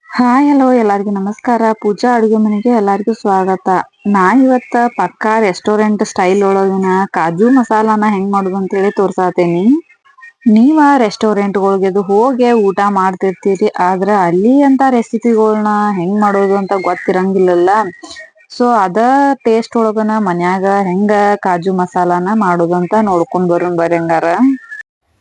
Hi hello ಎಲ್ಲರಿಗೂ ನಮಸ್ಕಾರ. ಪೂಜಾ ಅಡುಗೆ ಮನೆಗೆ ಎಲ್ಲರಿಗೂ ಸ್ವಾಗತ. ನಾ ಇವತ್ತ ಪಕ್ಕಾ ರೆಸ್ಟೋರೆಂಟ್ ಸ್ಟೈಲ್ ಒಳಗಿನ ಕಾಜು ಮಸಾಲಾನ ಹೆಂಗ್ ಮಾಡೋದು ಅಂತೇಳಿ ತೋರ್ಸಾತೇನಿ. ನೀವ ರೆಸ್ಟೋರೆಂಟ್ಗಳ್ಗೆದು ಹೋಗಿ ಊಟ ಮಾಡ್ತಿರ್ತೀರಿ, ಆದ್ರ ಅಲ್ಲಿ ಅಂತ ರೆಸಿಪಿಗಳ್ನ ಹೆಂಗ್ ಮಾಡೋದು ಅಂತ ಗೊತ್ತಿರಂಗಿಲ್ಲಲ್ಲ. ಸೊ ಅದ ಟೇಸ್ಟ್ ಒಳಗನ ಮನ್ಯಾಗ ಹೆಂಗ ಕಾಜು ಮಸಾಲಾನ ಮಾಡೋದು ಅಂತ ನೋಡ್ಕೊಂಡ್ ಬರೋಣ ಬರ್ರಿ ಹಂಗಾರ.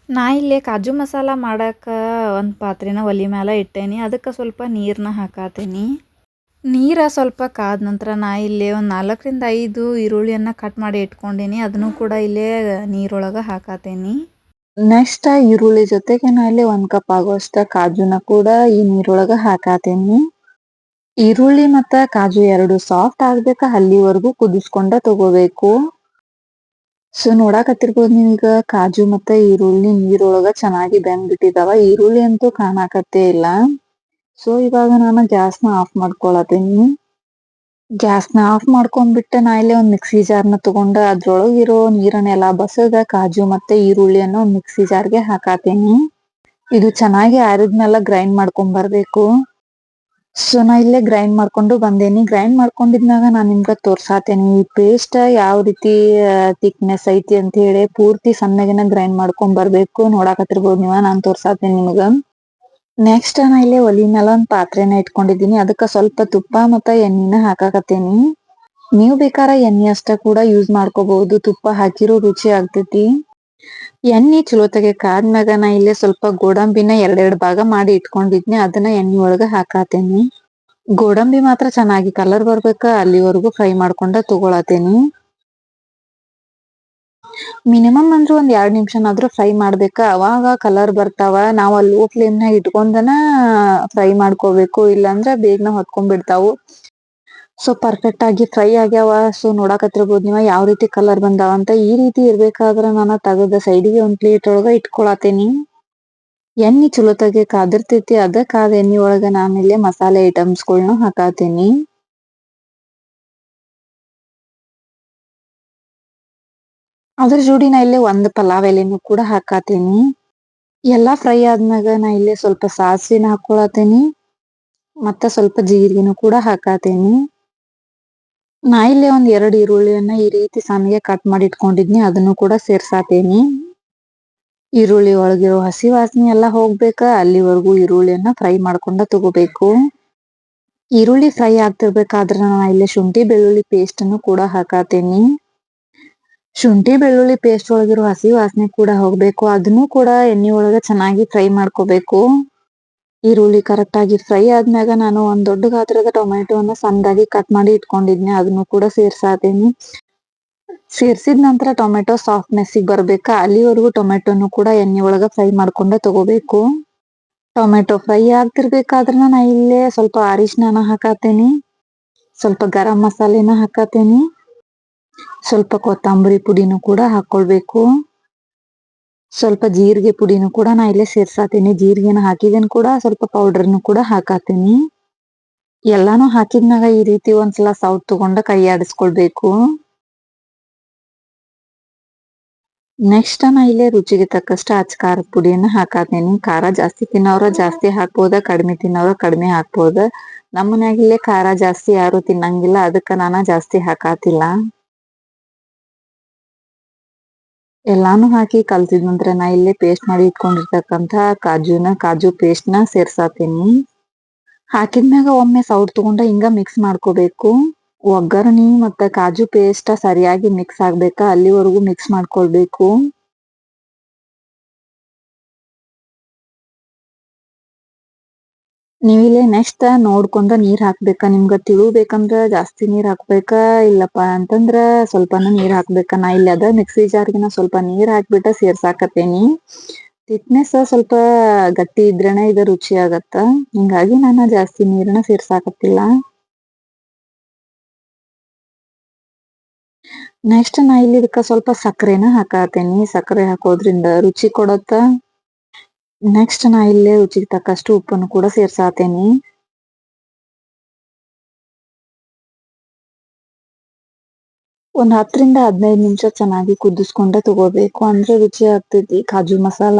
ನಾ ಇಲ್ಲೇ ಕಾಜು ಮಸಾಲ ಮಾಡಕ್ಕೆ ಒಂದು ಪಾತ್ರೆನ ಒಲೆ ಮ್ಯಾಲ ಇಟ್ಟೇನಿ. ಅದಕ್ಕೆ ಸ್ವಲ್ಪ ನೀರನ್ನ ಹಾಕಾತೀನಿ. ನೀರು ಸ್ವಲ್ಪ ಕಾದ ನಂತರ ನಾ ಇಲ್ಲೇ ಒಂದು 4ರಿಂದ 5 ಈರುಳ್ಳಿಯನ್ನು ಕಟ್ ಮಾಡಿ ಇಟ್ಕೊಂಡೀನಿ. ಅದನ್ನು ಕೂಡ ಇಲ್ಲೇ ನೀರೊಳಗೆ ಹಾಕಾತೀನಿ. ನೆಕ್ಸ್ಟ್ ಈರುಳ್ಳಿ ಜೊತೆಗೆ ನಾ ಇಲ್ಲಿ 1 ಕಪ್ ಆಗುವಷ್ಟ ಕಾಜುನ ಕೂಡ ಈ ನೀರೊಳಗೆ ಹಾಕಾತೀನಿ. ಈರುಳ್ಳಿ ಮತ್ತು ಕಾಜು ಎರಡು ಸಾಫ್ಟ್ ಆಗ್ಬೇಕು ಅಲ್ಲಿವರೆಗೂ ಕುದಿಸ್ಕೊಂಡ ತಗೋಬೇಕು. ಸೊ ನೋಡಾಕತ್ತಿರ್ಬೋದು ನೀವೀಗ ಕಾಜು ಮತ್ತೆ ಈರುಳ್ಳಿ ನೀರೊಳಗ ಚೆನ್ನಾಗಿ ಬೆಂದ್ಬಿಟ್ಟಿದಾವ. ಈರುಳ್ಳಿ ಅಂತೂ ಕಾಣಾಕತ್ತೇ ಇಲ್ಲ. ಸೊ ಇವಾಗ ನಾನು ಗ್ಯಾಸ್ನ ಆಫ್ ಮಾಡ್ಕೊಳತೀನಿ. ಗ್ಯಾಸ್ನ ಆಫ್ ಮಾಡ್ಕೊಂಡ್ಬಿಟ್ಟು ನಾ ಇಲ್ಲಿ ಒಂದು ಮಿಕ್ಸಿ ಜಾರ್ನ ತಗೊಂಡು ಅದ್ರೊಳಗಿರೋ ನೀರನ್ನೆಲ್ಲ ಬಸದ ಕಾಜು ಮತ್ತೆ ಈರುಳ್ಳಿಯನ್ನು ಒಂದು ಮಿಕ್ಸಿ ಜಾರ್ಗೆ ಹಾಕಾತೀನಿ. ಇದು ಚೆನ್ನಾಗಿ ಆರಿದ್ಮೇಲೆ ಗ್ರೈಂಡ್ ಮಾಡ್ಕೊಂಡ್ ಬರ್ಬೇಕು. ಸೊ ನಾ ಇಲ್ಲೇ ಗ್ರೈಂಡ್ ಮಾಡ್ಕೊಂಡು ಬಂದೇನಿ. ಗ್ರೈಂಡ್ ಮಾಡ್ಕೊಂಡಿದ್ಮ್ಯಾಗ ನಾನು ನಿಮ್ಗೆ ತೋರ್ಸಾತೇನಿ ಈ ಪೇಸ್ಟ್ ಯಾವ ರೀತಿ ಥಿಕ್ನೆಸ್ ಐತಿ ಅಂತ ಹೇಳಿ. ಪೂರ್ತಿ ಸಣ್ಣಗೆನ ಗ್ರೈಂಡ್ ಮಾಡ್ಕೊಂಡ್ ಬರ್ಬೇಕು. ನೋಡಾಕತ್ತಿರ್ಬೋದು ನೀವ, ನಾನು ತೋರ್ಸಾತೇನಿ ನಿಮ್ಗ. ನೆಕ್ಸ್ಟ್ ನಾ ಇಲ್ಲೇ ಒಲಿ ಮೇಲೆ ಒಂದು ಪಾತ್ರೆನ ಇಟ್ಕೊಂಡಿದ್ದೀನಿ. ಅದಕ್ಕೆ ಸ್ವಲ್ಪ ತುಪ್ಪ ಮತ್ತು ಎಣ್ಣೆನ ಹಾಕಾಕತ್ತೇನಿ. ನೀವು ಬೇಕಾದ್ರೆ ಎಣ್ಣೆ ಅಷ್ಟ ಕೂಡ ಯೂಸ್ ಮಾಡ್ಕೋಬಹುದು. ತುಪ್ಪ ಹಾಕಿರೋ ರುಚಿ ಆಗ್ತೈತಿ. ಎಣ್ಣೆ ಚಲೋತೆಗೆ ಕಾದ್ಮ್ಯಾಗ ನಾ ಇಲ್ಲೇ ಸ್ವಲ್ಪ ಗೋಡಂಬಿನ 2 ಭಾಗ ಮಾಡಿ ಇಟ್ಕೊಂಡಿದ್ನಿ. ಅದನ್ನ ಎಣ್ಣೆ ಒಳಗೆ ಹಾಕಾತೇನಿ. ಗೋಡಂಬಿ ಮಾತ್ರ ಚೆನ್ನಾಗಿ ಕಲರ್ ಬರ್ಬೇಕ ಅಲ್ಲಿವರೆಗೂ ಫ್ರೈ ಮಾಡ್ಕೊಂಡ ತಗೊಳತೇನಿ. ಮಿನಿಮಮ್ ಅಂದ್ರೂ ಒಂದ್ 2 ನಿಮಿಷನಾದ್ರೂ ಫ್ರೈ ಮಾಡ್ಬೇಕ. ಅವಾಗ ಕಲರ್ ಬರ್ತಾವ. ನಾವು ಅಲ್ಲಿ ಲೋ ಫ್ಲೇಮ್ನಾಗ ಇಟ್ಕೊಂಡನ ಫ್ರೈ ಮಾಡ್ಕೋಬೇಕು, ಇಲ್ಲಾಂದ್ರೆ ಬೇಗನೆ ಹೊತ್ಕೊಂಡ್ಬಿಡ್ತಾವು. ಸೊ ಪರ್ಫೆಕ್ಟ್ ಆಗಿ ಫ್ರೈ ಆಗ್ಯಾವ. ಸೊ ನೋಡಾಕತ್ತಿರ್ಬೋದು ನೀವ ಯಾವ ರೀತಿ ಕಲರ್ ಬಂದಾವ ಅಂತ. ಈ ರೀತಿ ಇರ್ಬೇಕಾದ್ರೆ ನಾನು ತೆಗೆದ ಸೈಡಿಗೆ ಒಂದು ಪ್ಲೇಟ್ ಒಳಗ ಇಟ್ಕೊಳತೇನಿ. ಎಣ್ಣೆ ಚಲೋತಾಗೆ ಕಾದಿರ್ತೈತಿ. ಅದ ಕಾದ ಎಣ್ಣೆ ಒಳಗ ನಾನಿಲ್ಲಿ ಮಸಾಲೆ ಐಟಮ್ಸ್ಗಳ್ನ ಹಾಕಾತೀನಿ. ಅದ್ರ ಜೋಡಿ ನಾ ಇಲ್ಲೇ ಒಂದು ಪಲಾವ್ ಎಲೆನೂ ಕೂಡ ಹಾಕಾತೀನಿ. ಎಲ್ಲಾ ಫ್ರೈ ಆದ್ಮ್ಯಾಗ ನಾ ಇಲ್ಲೇ ಸ್ವಲ್ಪ ಸಾಸಿವೆನ ಹಾಕೊಳತೇನಿ. ಮತ್ತ ಸ್ವಲ್ಪ ಜೀರಿಗೆನೂ ಕೂಡ ಹಾಕಾತೇನಿ. ನಾ ಇಲ್ಲೇ ಒಂದ್ 2 ಈರುಳ್ಳಿಯನ್ನ ಈ ರೀತಿ ಸಣ್ಣಗೆ ಕಟ್ ಮಾಡಿ ಇಟ್ಕೊಂಡಿದ್ನಿ. ಅದನ್ನು ಕೂಡ ಸೇರ್ಸಾತೇನಿ. ಈರುಳ್ಳಿ ಒಳಗಿರೋ ಹಸಿ ವಾಸನೆ ಎಲ್ಲ ಹೋಗ್ಬೇಕ ಅಲ್ಲಿವರೆಗೂ ಈರುಳ್ಳಿಯನ್ನ ಫ್ರೈ ಮಾಡ್ಕೊಂಡ ತಗೋಬೇಕು. ಈರುಳ್ಳಿ ಫ್ರೈ ಆಗ್ತಿರ್ಬೇಕಾದ್ರೆ ನಾ ಇಲ್ಲಿ ಶುಂಠಿ ಬೆಳ್ಳುಳ್ಳಿ ಪೇಸ್ಟ್ ಅನ್ನು ಕೂಡ ಹಾಕಾತೇನಿ. ಶುಂಠಿ ಬೆಳ್ಳುಳ್ಳಿ ಪೇಸ್ಟ್ ಒಳಗಿರೋ ಹಸಿ ವಾಸನೆ ಕೂಡ ಹೋಗ್ಬೇಕು. ಅದನ್ನು ಕೂಡ ಎಣ್ಣೆ ಒಳಗೆ ಚೆನ್ನಾಗಿ ಫ್ರೈ ಮಾಡ್ಕೋಬೇಕು. ಈರುಳ್ಳಿ ಕರೆಕ್ಟ್ ಆಗಿ ಫ್ರೈ ಆದ್ಮ್ಯಾಗ ನಾನು ಒಂದ್ ದೊಡ್ಡ ಗಾತ್ರದ ಟೊಮೆಟೊನ ಸಣ್ಣದಾಗಿ ಕಟ್ ಮಾಡಿ ಇಟ್ಕೊಂಡಿದ್ನಿ. ಅದನ್ನು ಕೂಡ ಸೇರ್ಸಾತೇನಿ. ಸೇರ್ಸಿದ ನಂತರ ಟೊಮೆಟೊ ಸಾಫ್ಟ್ನೆಸ್ಸಿಗೆ ಬರ್ಬೇಕಾ ಅಲ್ಲಿವರೆಗೂ ಟೊಮೆಟೊನು ಕೂಡ ಎಣ್ಣೆ ಒಳಗ ಫ್ರೈ ಮಾಡ್ಕೊಂಡ ತಗೋಬೇಕು. ಟೊಮೆಟೊ ಫ್ರೈ ಆಗ್ತಿರ್ಬೇಕಾದ್ರ ನಾ ಇಲ್ಲೇ ಸ್ವಲ್ಪ ಅರಿಶಿನ ಹಾಕಾತೇನಿ. ಸ್ವಲ್ಪ ಗರಂ ಮಸಾಲೆನ ಹಾಕಾತೇನಿ. ಸ್ವಲ್ಪ ಕೊತ್ತಂಬರಿ ಪುಡಿನೂ ಕೂಡ ಹಾಕೊಳ್ಬೇಕು. ಸ್ವಲ್ಪ ಜೀರಿಗೆ ಪುಡಿನೂ ಕೂಡ ನಾ ಇಲ್ಲೇ ಸೇರ್ಸಾತೀನಿ. ಜೀರಿಗೆನ ಹಾಕಿದೇನ್ ಕೂಡ ಸ್ವಲ್ಪ ಪೌಡರ್ನು ಕೂಡ ಹಾಕಾತೀನಿ. ಎಲ್ಲಾನು ಹಾಕಿದ್ಮ್ಯಾಗ ಈ ರೀತಿ ಒಂದ್ಸಲ ಸೌಟ್ ತಗೊಂಡ ಕೈ ಆಡಿಸ್ಕೊಳ್ಬೇಕು. ನೆಕ್ಸ್ಟ್ ನಾ ಇಲ್ಲೇ ರುಚಿಗೆ ತಕ್ಕಷ್ಟ ಅಚ್ ಖಾರದ ಪುಡಿಯನ್ನ ಹಾಕಾತೀನಿ. ಖಾರ ಜಾಸ್ತಿ ತಿನ್ನೋರ ಜಾಸ್ತಿ ಹಾಕ್ಬೋದ, ಕಡಿಮೆ ತಿನ್ನೋರ ಕಡಿಮೆ ಹಾಕ್ಬೋದ. ನಮ್ಮ ಮನ್ಯಾಗ ಇಲ್ಲೇ ಖಾರ ಜಾಸ್ತಿ ಯಾರು ತಿನ್ನಂಗಿಲ್ಲ, ಅದಕ್ಕ ನಾನ ಜಾಸ್ತಿ ಹಾಕಾತಿಲ್ಲ. ಎಲ್ಲಾನು ಹಾಕಿ ಕಲ್ಸಿದ ನಂತರ ನಾ ಇಲ್ಲೇ ಪೇಸ್ಟ್ ಮಾಡಿ ಇಟ್ಕೊಂಡಿರ್ತಕ್ಕಂಥ ಕಾಜು ಪೇಸ್ಟ್ನ ಸೇರ್ಸಾತೀನಿ. ಹಾಕಿದ್ಮ್ಯಾಗ ಒಮ್ಮೆ ಸೌಟ್ ತಗೊಂಡ ಹಿಂಗ ಮಿಕ್ಸ್ ಮಾಡ್ಕೋಬೇಕು. ಒಗ್ಗರಣಿ ಮತ್ತೆ ಕಾಜು ಪೇಸ್ಟ್ ಸರಿಯಾಗಿ ಮಿಕ್ಸ್ ಆಗ್ಬೇಕಾ ಅಲ್ಲಿವರೆಗೂ ಮಿಕ್ಸ್ ಮಾಡ್ಕೊಳ್ಬೇಕು. ನೀವಿಲ್ಲಿ ನೆಕ್ಸ್ಟ್ ನೋಡ್ಕೊಂಡ ನೀರ್ ಹಾಕ್ಬೇಕಾ. ನಿಮ್ಗ ಬೇಕಂದ್ರ ಜಾಸ್ತಿ ನೀರ್ ಹಾಕ್ಬೇಕಾ, ಇಲ್ಲಪ್ಪಾ ಅಂತಂದ್ರ ಸ್ವಲ್ಪನ ನೀರ್ ಹಾಕ್ಬೇಕಾ. ನಾ ಇಲ್ಲಿ ಅದ ಮಿಕ್ಸಿ ಜಾರ್ಗಿನ ಸ್ವಲ್ಪ ನೀರ್ ಹಾಕ್ಬಿಟ್ಟ ಸೇರ್ಸಾಕತ್ತೇನಿ. ಥಿಕ್ನೆಸ್ ಸ್ವಲ್ಪ ಗಟ್ಟಿ ಇದ್ರೇನೆ ಇದು ರುಚಿ ಆಗತ್ತ. ಹಿಂಗಾಗಿ ನಾನು ಜಾಸ್ತಿ ನೀರನ್ನ ಸೇರ್ಸಾಕತ್ತಿಲ್ಲ. ನೆಕ್ಸ್ಟ್ ನಾ ಇಲ್ಲಿ ಇದಕ್ಕ ಸ್ವಲ್ಪ ಸಕ್ಕರೆನ ಹಾಕಾತೇನಿ. ಸಕ್ಕರೆ ಹಾಕೋದ್ರಿಂದ ರುಚಿ ಕೊಡತ್ತ. ನೆಕ್ಸ್ಟ್ ನಾ ಇಲ್ಲೇ ರುಚಿಗೆ ತಕ್ಕಷ್ಟು ಉಪ್ಪನ್ನು ಕೂಡ ಸೇರ್ಸಾತೇನಿ. ಒಂದ್ 10ರಿಂದ 15 ನಿಮಿಷ ಚೆನ್ನಾಗಿ ಕುದಿಸ್ಕೊಂಡ ತಗೋಬೇಕು. ಅಂದ್ರೆ ರುಚಿ ಆಗ್ತೈತಿ ಕಾಜು ಮಸಾಲ.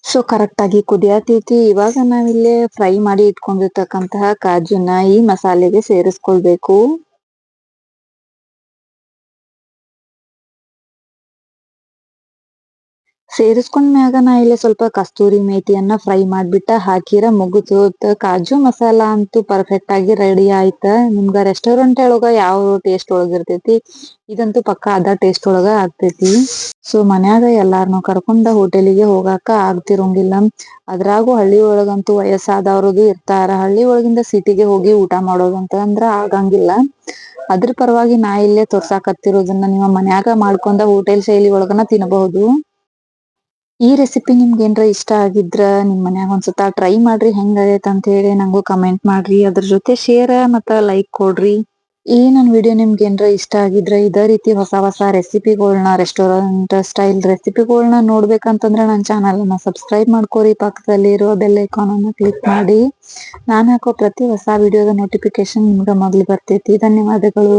ಸೊ ಕರೆಕ್ಟ್ ಆಗಿ ಕುದಿಯತೈತಿ. ಇವಾಗ ನಾವಿಲ್ಲೇ ಫ್ರೈ ಮಾಡಿ ಇಟ್ಕೊಂಡಿರ್ತಕ್ಕಂತಹ ಕಾಜುನ ಈ ಮಸಾಲೆಗೆ ಸೇರಿಸ್ಕೊಳ್ಬೇಕು. ಸೇರಿಸ್ಕೊಂಡ್ಮ್ಯಾಗ ನಾ ಇಲ್ಲಿ ಸ್ವಲ್ಪ ಕಸ್ತೂರಿ ಮೇಥಿಯನ್ನ ಫ್ರೈ ಮಾಡ್ಬಿಟ್ಟ ಹಾಕಿರ ಮುಗಿತು. ಕಾಜು ಮಸಾಲ ಅಂತೂ ಪರ್ಫೆಕ್ಟ್ ಆಗಿ ರೆಡಿ ಆಯ್ತ. ನಿಮ್ಗ ರೆಸ್ಟೋರೆಂಟ್ ಒಳಗ ಯಾವ ಟೇಸ್ಟ್ ಒಳಗ ಇರ್ತೈತಿ, ಇದಂತೂ ಪಕ್ಕ ಅದ ಟೇಸ್ಟ್ ಒಳಗ ಆಗ್ತೈತಿ. ಸೊ ಮನ್ಯಾಗ ಎಲ್ಲಾರ್ನು ಕರ್ಕೊಂಡ ಹೋಟೆಲಿಗೆ ಹೋಗಾಕ ಆಗ್ತಿರೋಂಗಿಲ್ಲ. ಅದ್ರಾಗೂ ಹಳ್ಳಿ ಒಳಗಂತೂ ವಯಸ್ಸಾದವ್ರದು ಇರ್ತಾರ. ಹಳ್ಳಿ ಒಳಗಿಂದ ಸಿಟಿಗೆ ಹೋಗಿ ಊಟ ಮಾಡೋದಂತ ಅಂದ್ರ ಆಗಂಗಿಲ್ಲ. ಅದ್ರ ಪರವಾಗಿ ನಾ ಇಲ್ಲೇ ತೋರ್ಸಾಕತ್ತಿರೋದನ್ನ ನಿಮ್ಮ ಮನ್ಯಾಗ ಮಾಡ್ಕೊಂಡ ಹೋಟೆಲ್ ಶೈಲಿ ಒಳಗನ ತಿನ್ನಬಹುದು. ಈ ರೆಸಿಪಿ ನಿಮ್ಗೆ ಏನ್ರ ಇಷ್ಟ ಆಗಿದ್ರ ನಿಮ್ ಮನ್ಯಾಗ ಒಂದ್ಸತ ಟ್ರೈ ಮಾಡ್ರಿ, ಹೆಂಗ್ ಆಗೈತ್ ಅಂತ ಹೇಳಿ ನಂಗೂ ಕಮೆಂಟ್ ಮಾಡ್ರಿ. ಅದ್ರ ಜೊತೆ ಶೇರ್ ಮತ್ತ ಲೈಕ್ ಕೊಡ್ರಿ. ಈ ನನ್ ವಿಡಿಯೋ ನಿಮ್ಗೆ ಏನ್ರ ಇಷ್ಟ ಆಗಿದ್ರೆ ಇದೇ ರೀತಿ ಹೊಸ ಹೊಸ ರೆಸಿಪಿಗಳನ್ನ, ರೆಸ್ಟೋರೆಂಟ್ ಸ್ಟೈಲ್ ರೆಸಿಪಿಗಳನ್ನ ನೋಡ್ಬೇಕಂತಂದ್ರೆ ನನ್ನ ಚಾನಲ್ ಅನ್ನ ಸಬ್ಸ್ಕ್ರೈಬ್ ಮಾಡ್ಕೋರಿ. ಪಕ್ಕದಲ್ಲಿ ಇರುವ ಬೆಲ್ ಐಕಾನ್ ಅನ್ನ ಕ್ಲಿಕ್ ಮಾಡಿ. ನಾನ್ ಹಾಕೋ ಪ್ರತಿ ಹೊಸ ವಿಡಿಯೋದ ನೋಟಿಫಿಕೇಶನ್ ನಿಮ್ಗ ಮೊದಲು ಬರ್ತೈತಿ. ಧನ್ಯವಾದಗಳು.